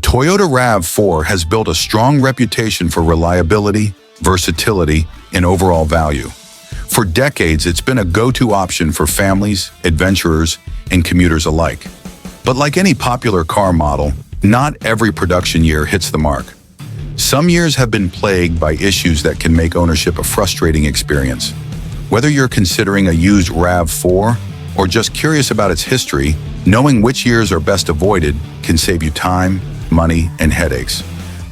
Toyota RAV4 has built a strong reputation for reliability, versatility, and overall value. For decades, it's been a go-to option for families, adventurers, and commuters alike. But like any popular car model, not every production year hits the mark. Some years have been plagued by issues that can make ownership a frustrating experience. Whether you're considering a used RAV4 or just curious about its history, knowing which years are best avoided can save you time, money, and headaches.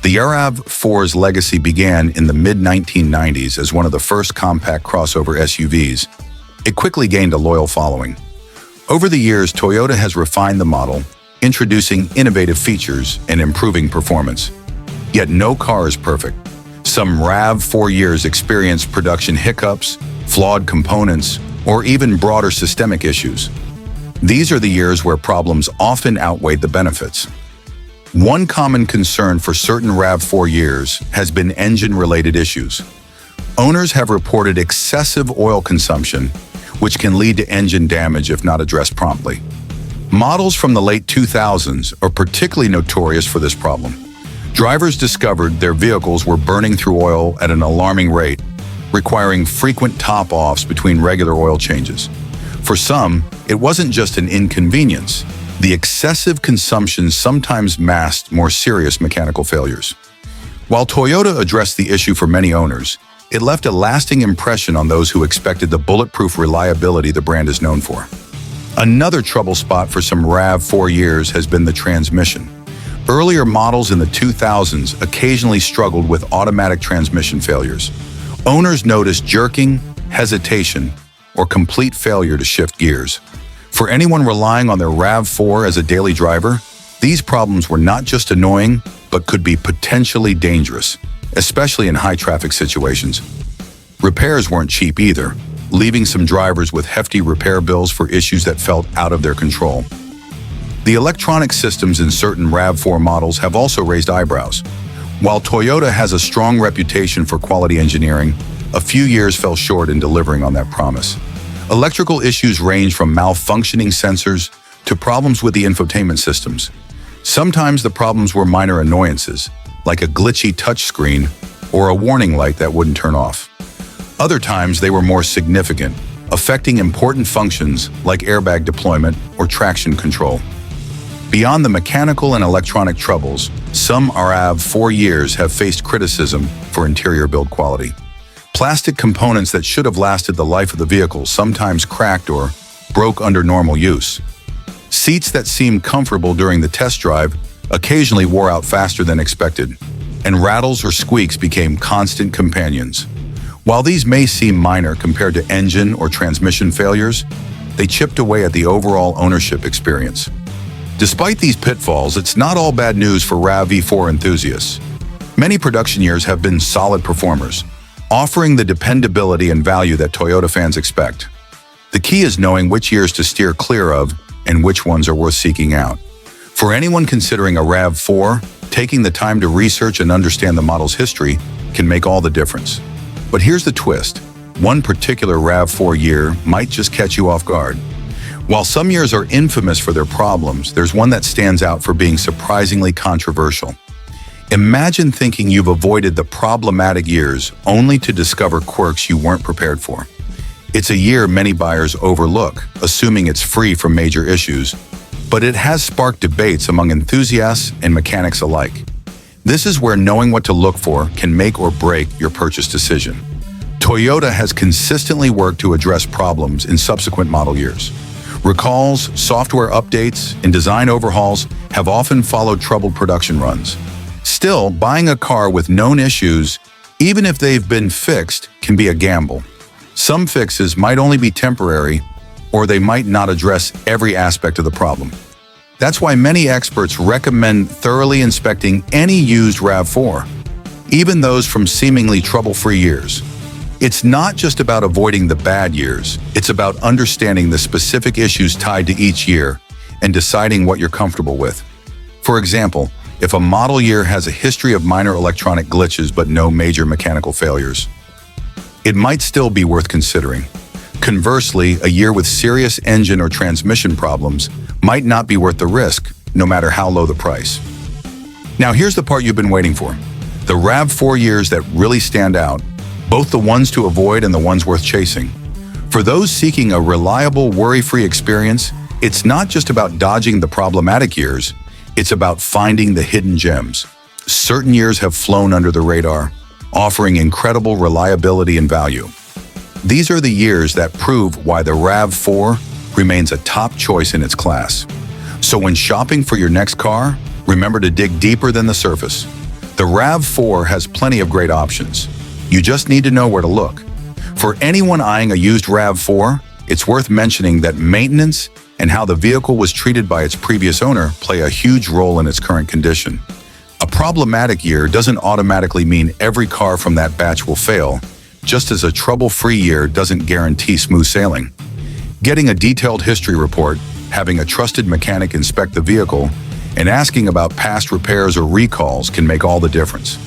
The RAV4's legacy began in the mid-1990s as one of the first compact crossover SUVs. It quickly gained a loyal following. Over the years, Toyota has refined the model, introducing innovative features and improving performance. Yet no car is perfect. Some RAV4 years experienced production hiccups, flawed components, or even broader systemic issues. These are the years where problems often outweigh the benefits. One common concern for certain RAV4 years has been engine-related issues. Owners have reported excessive oil consumption, which can lead to engine damage if not addressed promptly. Models from the late 2000s are particularly notorious for this problem. Drivers discovered their vehicles were burning through oil at an alarming rate, requiring frequent top-offs between regular oil changes. For some, it wasn't just an inconvenience. The excessive consumption sometimes masked more serious mechanical failures. While Toyota addressed the issue for many owners, it left a lasting impression on those who expected the bulletproof reliability the brand is known for. Another trouble spot for some RAV4 years has been the transmission. Earlier models in the 2000s occasionally struggled with automatic transmission failures. Owners noticed jerking, hesitation, or complete failure to shift gears. For anyone relying on their RAV4 as a daily driver, these problems were not just annoying, but could be potentially dangerous, especially in high-traffic situations. Repairs weren't cheap either, leaving some drivers with hefty repair bills for issues that felt out of their control. The electronic systems in certain RAV4 models have also raised eyebrows. While Toyota has a strong reputation for quality engineering, a few years fell short in delivering on that promise. Electrical issues range from malfunctioning sensors to problems with the infotainment systems. Sometimes the problems were minor annoyances, like a glitchy touchscreen or a warning light that wouldn't turn off. Other times they were more significant, affecting important functions like airbag deployment or traction control. Beyond the mechanical and electronic troubles, some RAV4 years have faced criticism for interior build quality. Plastic components that should have lasted the life of the vehicle sometimes cracked or broke under normal use. Seats that seemed comfortable during the test drive occasionally wore out faster than expected, and rattles or squeaks became constant companions. While these may seem minor compared to engine or transmission failures, they chipped away at the overall ownership experience. Despite these pitfalls, it's not all bad news for RAV4 enthusiasts. Many production years have been solid performers, offering the dependability and value that Toyota fans expect. The key is knowing which years to steer clear of and which ones are worth seeking out. For anyone considering a RAV4, taking the time to research and understand the model's history can make all the difference. But here's the twist. One particular RAV4 year might just catch you off guard. While some years are infamous for their problems, there's one that stands out for being surprisingly controversial. Imagine thinking you've avoided the problematic years only to discover quirks you weren't prepared for. It's a year many buyers overlook, assuming it's free from major issues, but it has sparked debates among enthusiasts and mechanics alike. This is where knowing what to look for can make or break your purchase decision. Toyota has consistently worked to address problems in subsequent model years. Recalls, software updates, and design overhauls have often followed troubled production runs. Still, buying a car with known issues, even if they've been fixed, can be a gamble. Some fixes might only be temporary, or they might not address every aspect of the problem. That's why many experts recommend thoroughly inspecting any used RAV4, even those from seemingly trouble-free years. It's not just about avoiding the bad years, it's about understanding the specific issues tied to each year and deciding what you're comfortable with. For example, if a model year has a history of minor electronic glitches but no major mechanical failures, it might still be worth considering. Conversely, a year with serious engine or transmission problems might not be worth the risk, no matter how low the price. Now here's the part you've been waiting for. The RAV4 years that really stand out, both the ones to avoid and the ones worth chasing. For those seeking a reliable, worry-free experience, it's not just about dodging the problematic years, it's about finding the hidden gems. Certain years have flown under the radar, offering incredible reliability and value. These are the years that prove why the RAV4 remains a top choice in its class. So when shopping for your next car, remember to dig deeper than the surface. The RAV4 has plenty of great options. You just need to know where to look. For anyone eyeing a used RAV4, it's worth mentioning that maintenance and how the vehicle was treated by its previous owner play a huge role in its current condition. A problematic year doesn't automatically mean every car from that batch will fail, just as a trouble-free year doesn't guarantee smooth sailing. Getting a detailed history report, having a trusted mechanic inspect the vehicle, and asking about past repairs or recalls can make all the difference.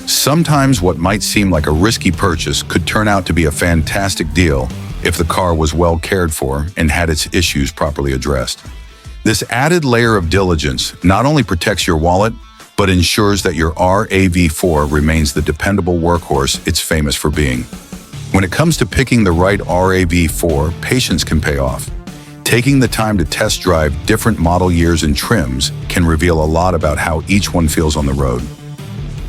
Sometimes what might seem like a risky purchase could turn out to be a fantastic deal if the car was well cared for and had its issues properly addressed. This added layer of diligence not only protects your wallet, but ensures that your RAV4 remains the dependable workhorse it's famous for being. When it comes to picking the right RAV4, patience can pay off. Taking the time to test drive different model years and trims can reveal a lot about how each one feels on the road.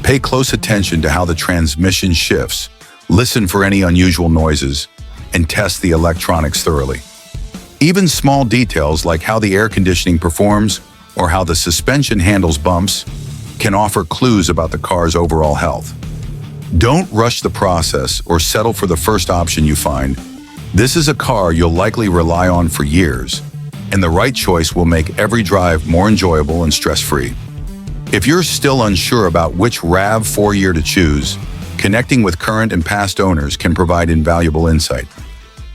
Pay close attention to how the transmission shifts, listen for any unusual noises, and test the electronics thoroughly. Even small details like how the air conditioning performs or how the suspension handles bumps can offer clues about the car's overall health. Don't rush the process or settle for the first option you find. This is a car you'll likely rely on for years, and the right choice will make every drive more enjoyable and stress-free. If you're still unsure about which RAV4 year to choose, connecting with current and past owners can provide invaluable insight.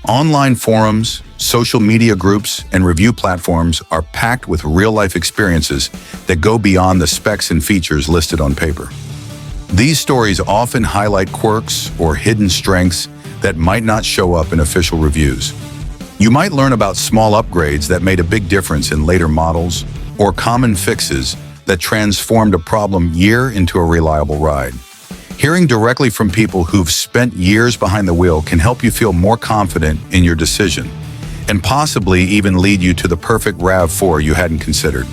Online forums, social media groups, and review platforms are packed with real-life experiences that go beyond the specs and features listed on paper. These stories often highlight quirks or hidden strengths that might not show up in official reviews. You might learn about small upgrades that made a big difference in later models, or common fixes that transformed a problem year into a reliable ride. Hearing directly from people who've spent years behind the wheel can help you feel more confident in your decision, and possibly even lead you to the perfect RAV4 you hadn't considered.